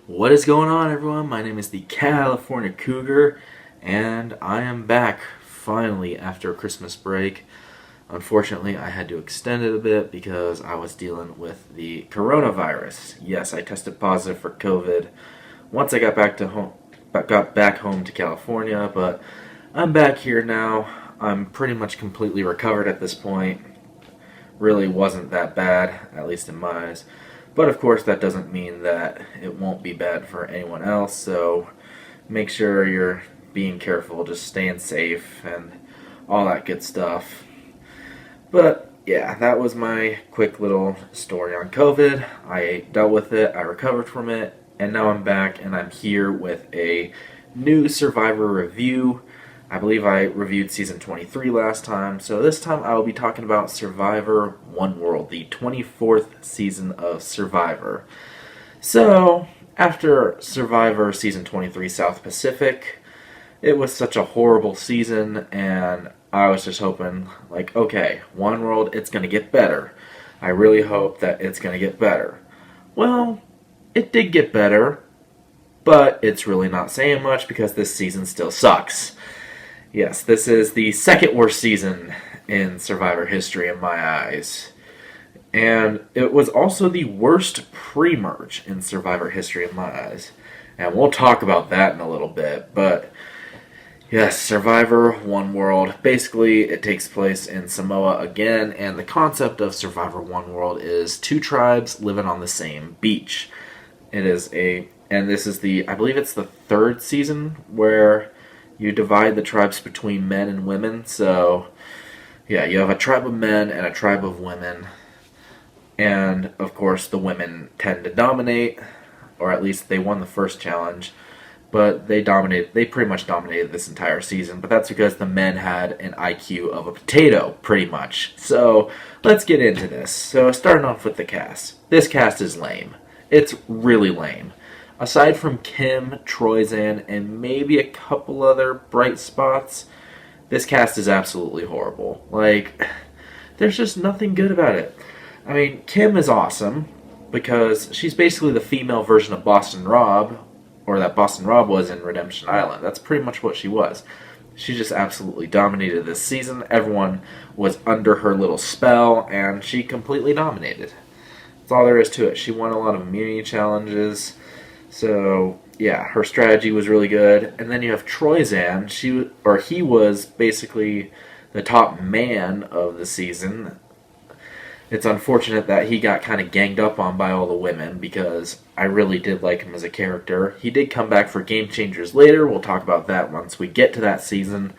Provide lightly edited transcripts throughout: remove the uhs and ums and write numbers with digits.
What is going on, everyone? My name is the California Cougar, and I am back finally after a Christmas break. Unfortunately, I had to extend it a bit because I was dealing with the coronavirus. Yes, I tested positive for COVID once I got back home to California, but I'm back here now. I'm pretty much completely recovered at this point. Really wasn't that bad, at least in my eyes. But of course, that doesn't mean that it won't be bad for anyone else, so make sure you're being careful, just staying safe, and all that good stuff. But yeah, that was my quick little story on COVID. I dealt with it, I recovered from it, and now I'm back, and I'm here with a new Survivor review. I believe I reviewed Season 23 last time, so this time I will be talking about Survivor One World, the 24th season of Survivor. So, after Survivor Season 23 South Pacific, it was such a horrible season, and I was just hoping, like, okay, One World, it's going to get better. I really hope that it's going to get better. Well, it did get better, but it's really not saying much because this season still sucks. Yes, this is the second worst season in Survivor history in my eyes. And it was also the worst pre-merge in Survivor history in my eyes. And we'll talk about that in a little bit. But yes, Survivor One World. Basically, it takes place in Samoa again. And the concept of Survivor One World is two tribes living on the same beach. And this is I believe it's the third season where you divide the tribes between men and women. So, yeah, you have a tribe of men and a tribe of women. And, of course, the women tend to dominate, or at least they won the first challenge. But they pretty much dominated this entire season. But that's because the men had an IQ of a potato, pretty much. So, let's get into this. So, starting off with the cast. This cast is lame. It's really lame. Aside from Kim, Troyzan, and maybe a couple other bright spots, this cast is absolutely horrible. Like, there's just nothing good about it. I mean, Kim is awesome because she's basically the female version of Boston Rob, or that Boston Rob was in Redemption Island. That's pretty much what she was. She just absolutely dominated this season. Everyone was under her little spell, and she completely dominated. That's all there is to it. She won a lot of immunity challenges. So, yeah, her strategy was really good. And then you have Troyzan. He was basically the top man of the season. It's unfortunate that he got kind of ganged up on by all the women because I really did like him as a character. He did come back for Game Changers later. We'll talk about that once we get to that season.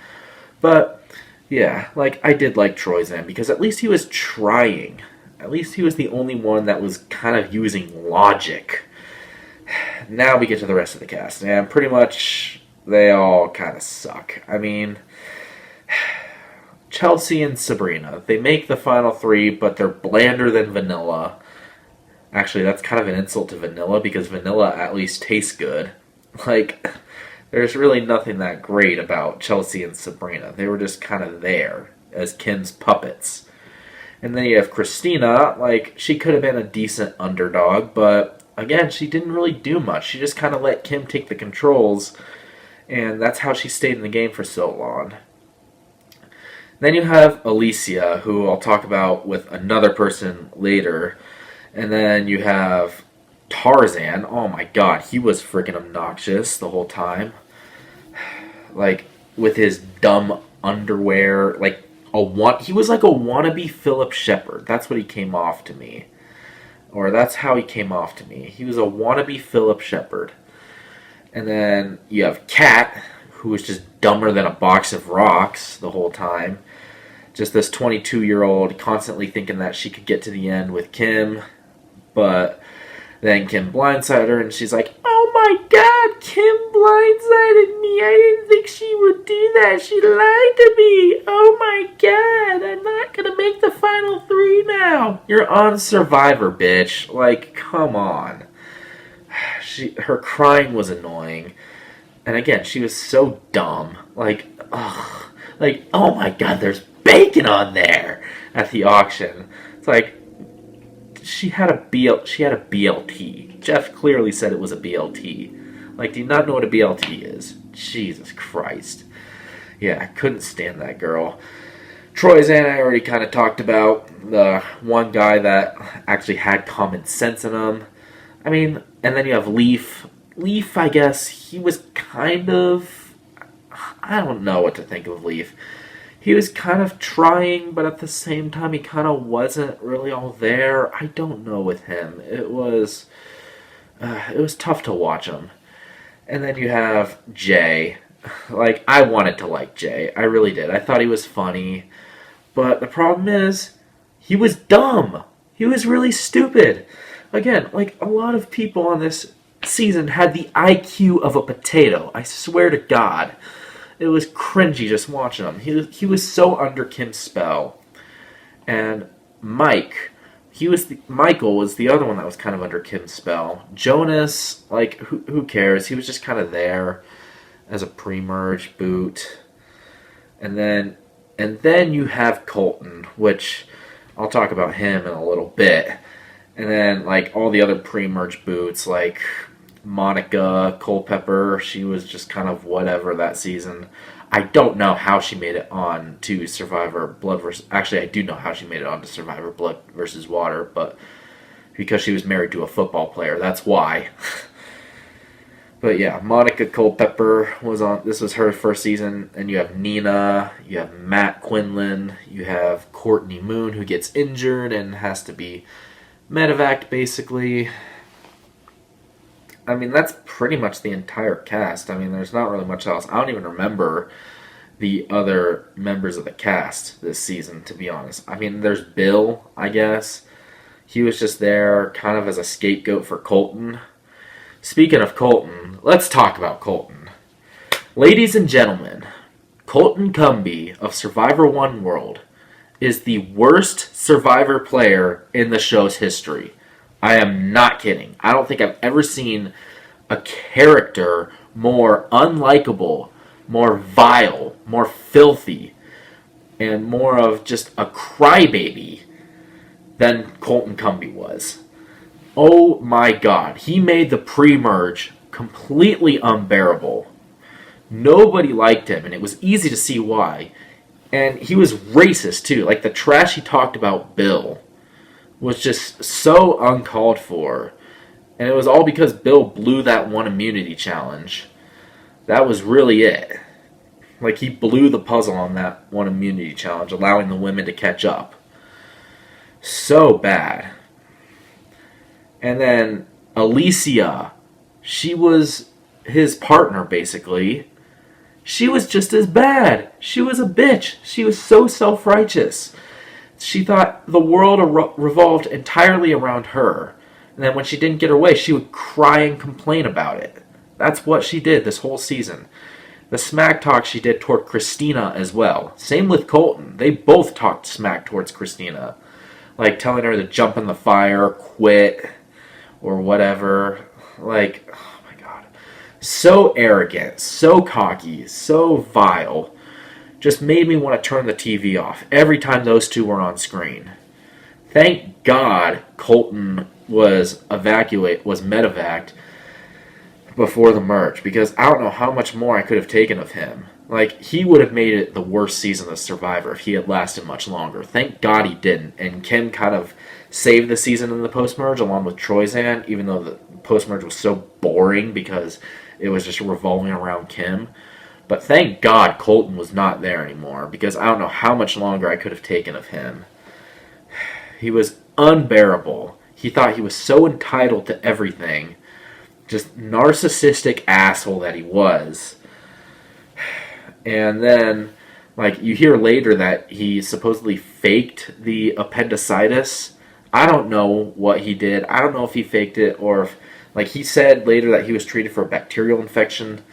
But, yeah, I did like Troyzan because at least he was trying. At least he was the only one that was kind of using logic. Now we get to the rest of the cast, and pretty much they all kind of suck. I mean, Chelsea and Sabrina, they make the final three, but they're blander than vanilla. Actually, that's kind of an insult to vanilla, because vanilla at least tastes good. There's really nothing that great about Chelsea and Sabrina. They were just kind of there as Kim's puppets. And then you have Christina, she could have been a decent underdog, but again, she didn't really do much. She just kind of let Kim take the controls, and that's how she stayed in the game for so long. Then you have Alicia, who I'll talk about with another person later. And then you have Tarzan. Oh my god, he was freaking obnoxious the whole time. With his dumb underwear, he was like a wannabe Philip Shepard. That's what he came off to me. Or that's how he came off to me. He was a wannabe Philip Shepard. And then you have Kat, who was just dumber than a box of rocks the whole time. Just this 22-year-old constantly thinking that she could get to the end with Kim. But then Kim blindsided her, and she's like, "Oh my god, Kim blindsided me. I didn't think she would do that. She lied to me. Oh my god, I'm not going to make the final three now." You're on Survivor, bitch. Come on. Her crying was annoying. And again, she was so dumb. Oh my god, there's bacon on there at the auction. It's like, she had a BLT. Jeff clearly said it was a BLT. Like, do you not know what a BLT is? Jesus Christ. Yeah, I couldn't stand that girl. Troyzan, I already kind of talked about. The one guy that actually had common sense in him. I mean, and then you have Leaf. Leaf, I guess, he was kind of... I don't know what to think of Leaf. He was kind of trying, but at the same time, he kind of wasn't really all there. I don't know with him. It was tough to watch him. And then you have Jay. Like, I wanted to like Jay. I really did. I thought he was funny. But the problem is, he was dumb. He was really stupid. Again, like, a lot of people on this season had the IQ of a potato. I swear to God. It was cringy just watching him. He was so under Kim's spell. And Michael was the other one that was kind of under Kim's spell. Jonas, like, who cares? He was just kind of there as a pre-merge boot. And then you have Colton, which I'll talk about him in a little bit. And then, like, all the other pre-merge boots, like Monica Culpepper, she was just kind of whatever that season. I don't know how she made it on to Survivor Blood versus... Actually, I do know how she made it on to Survivor Blood versus Water, but because she was married to a football player, that's why. But yeah, Monica Culpepper was on. This was her first season, and you have Nina, you have Matt Quinlan, you have Courtney Moon, who gets injured and has to be medevaced, basically. I mean, that's pretty much the entire cast. I mean, there's not really much else. I don't even remember the other members of the cast this season, to be honest. I mean, there's Bill, I guess. He was just there kind of as a scapegoat for Colton. Speaking of Colton, let's talk about Colton. Ladies and gentlemen, Colton Cumbie of Survivor One World is the worst Survivor player in the show's history. I am not kidding. I don't think I've ever seen a character more unlikable, more vile, more filthy, and more of just a crybaby than Colton Cumbie was. Oh my God. He made the pre-merge completely unbearable. Nobody liked him, and it was easy to see why. And he was racist, too. Like, the trash he talked about Bill was just so uncalled for. And it was all because Bill blew that one immunity challenge. That was really it. Like, he blew the puzzle on that one immunity challenge, allowing the women to catch up. So bad. And then Alicia, she was his partner, basically. She was just as bad. She was a bitch. She was so self-righteous. She thought the world revolved entirely around her. And then when she didn't get her way, she would cry and complain about it. That's what she did this whole season. The smack talk she did toward Christina as well. Same with Colton. They both talked smack towards Christina. Like telling her to jump in the fire, quit, or whatever. Like, oh my God. So arrogant, so cocky, so vile. Just made me want to turn the TV off every time those two were on screen. Thank God Colton was medevaced before the merge, because I don't know how much more I could have taken of him. Like, he would have made it the worst season of Survivor if he had lasted much longer. Thank God he didn't. And Kim kind of saved the season in the post-merge along with Troyzan, even though the post-merge was so boring because it was just revolving around Kim. But thank God Colton was not there anymore, because I don't know how much longer I could have taken of him. He was unbearable. He thought he was so entitled to everything. Just narcissistic asshole that he was. And then, like, you hear later that he supposedly faked the appendicitis. I don't know what he did. I don't know if he faked it or if, like, he said later that he was treated for a bacterial infection.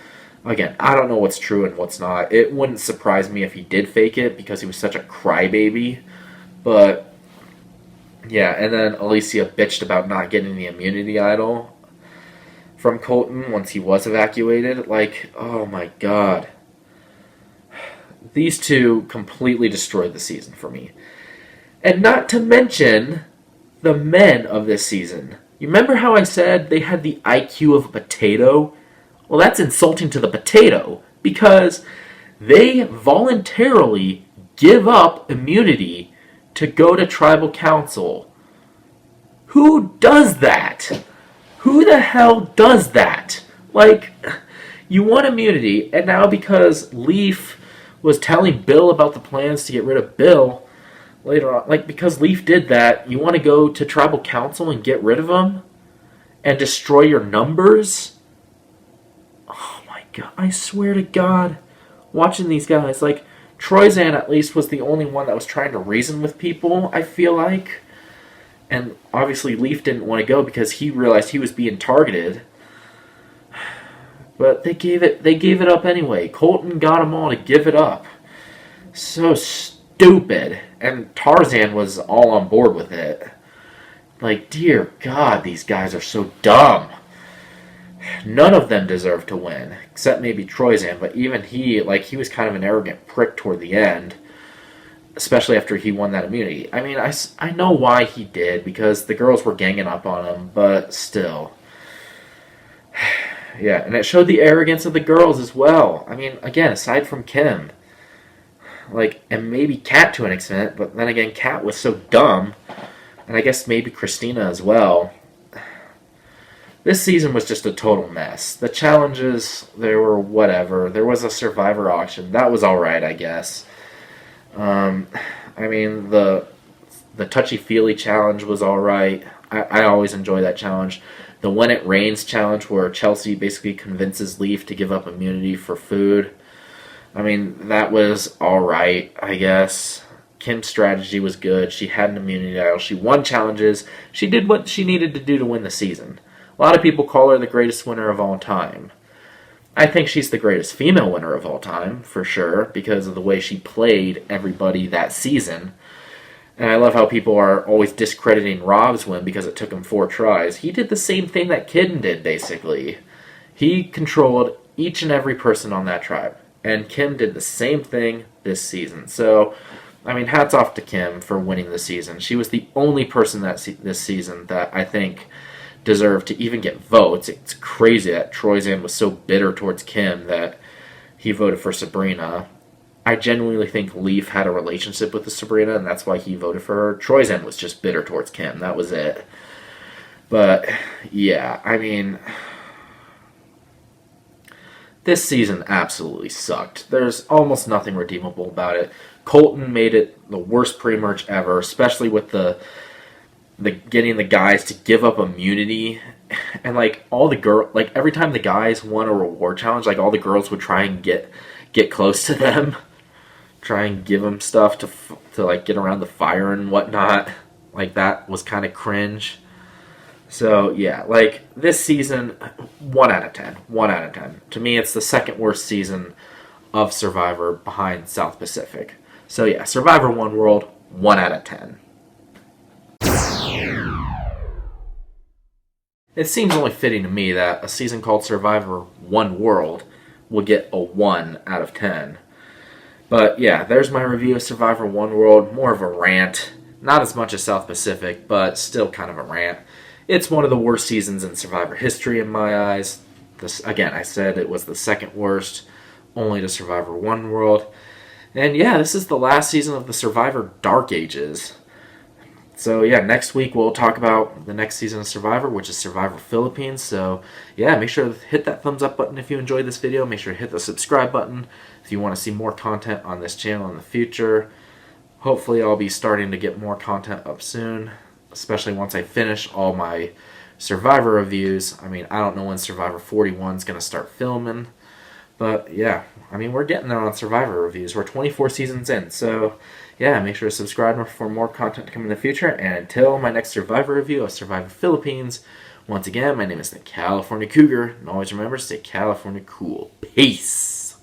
Again, I don't know what's true and what's not. It wouldn't surprise me if he did fake it because he was such a crybaby. But, yeah, and then Alicia bitched about not getting the immunity idol from Colton once he was evacuated. Like, oh my God. these two completely destroyed the season for me. And not to mention the men of this season. You remember how I said they had the IQ of a potato? Well, that's insulting to the potato because they voluntarily give up immunity to go to tribal council. Who does that? Who the hell does that? Like, you want immunity, and now because Leaf was telling Bill about the plans to get rid of Bill later on, like, because Leaf did that, you want to go to tribal council and get rid of him? And destroy your numbers? Oh my god, I swear to God, watching these guys, like, Troyzan at least was the only one that was trying to reason with people, I feel like. And obviously Leaf didn't want to go because he realized he was being targeted. But they gave it up anyway. Colton got them all to give it up. So stupid. And Tarzan was all on board with it. Like, dear God, these guys are so dumb. None of them deserve to win, except maybe Troyzan. But even he was kind of an arrogant prick toward the end, especially after he won that immunity. I mean, I know why he did, because the girls were ganging up on him, but still. Yeah, and it showed the arrogance of the girls as well. I mean, again, aside from Kim, like, and maybe Kat to an extent, but then again, Kat was so dumb, and I guess maybe Christina as well. This season was just a total mess. The challenges, they were whatever. There was a Survivor auction. That was alright, I guess. I mean, the touchy-feely challenge was alright. I always enjoy that challenge. The When It Rains challenge, where Chelsea basically convinces Leaf to give up immunity for food. I mean, that was alright, I guess. Kim's strategy was good. She had an immunity idol. She won challenges. She did what she needed to do to win the season. A lot of people call her the greatest winner of all time. I think she's the greatest female winner of all time, for sure, because of the way she played everybody that season. And I love how people are always discrediting Rob's win because it took him 4 tries. He did the same thing that Kidden did, basically. He controlled each and every person on that tribe. And Kim did the same thing this season. So, I mean, hats off to Kim for winning the season. She was the only person this season that I think deserved to even get votes. It's crazy that Troyzan was so bitter towards Kim that he voted for Sabrina. I genuinely think Leaf had a relationship with the Sabrina, and that's why he voted for her. Troyzan was just bitter towards Kim. That was it. But, yeah, I mean, this season absolutely sucked. There's almost nothing redeemable about it. Colton made it the worst pre-merge ever, especially with the getting the guys to give up immunity, and like all the every time the guys won a reward challenge, like all the girls would try and get close to them, try and give them stuff to like get around the fire and whatnot. Like, that was kind of cringe. So yeah, like, this season, 1 out of 10. 1 out of 10. To me, it's the second worst season of Survivor behind South Pacific. So yeah, Survivor One World, 1 out of 10. It seems only fitting to me that a season called Survivor One World will get a 1 out of 10. But yeah, there's my review of Survivor One World. More of a rant. Not as much as South Pacific, but still kind of a rant. It's one of the worst seasons in Survivor history in my eyes. Again, I said it was the second worst, only to Survivor One World. And yeah, this is the last season of the Survivor Dark Ages. So yeah, next week we'll talk about the next season of Survivor, which is Survivor Philippines. So yeah, make sure to hit that thumbs up button if you enjoyed this video. Make sure to hit the subscribe button if you want to see more content on this channel in the future. Hopefully I'll be starting to get more content up soon, especially once I finish all my Survivor reviews. I mean, I don't know when Survivor 41 is going to start filming. But yeah, I mean, we're getting there on Survivor reviews. We're 24 seasons in, so yeah, make sure to subscribe for more content to come in the future. And until my next Survivor review of Survivor Philippines, once again, my name is the California Cougar, and always remember, stay California cool. Peace!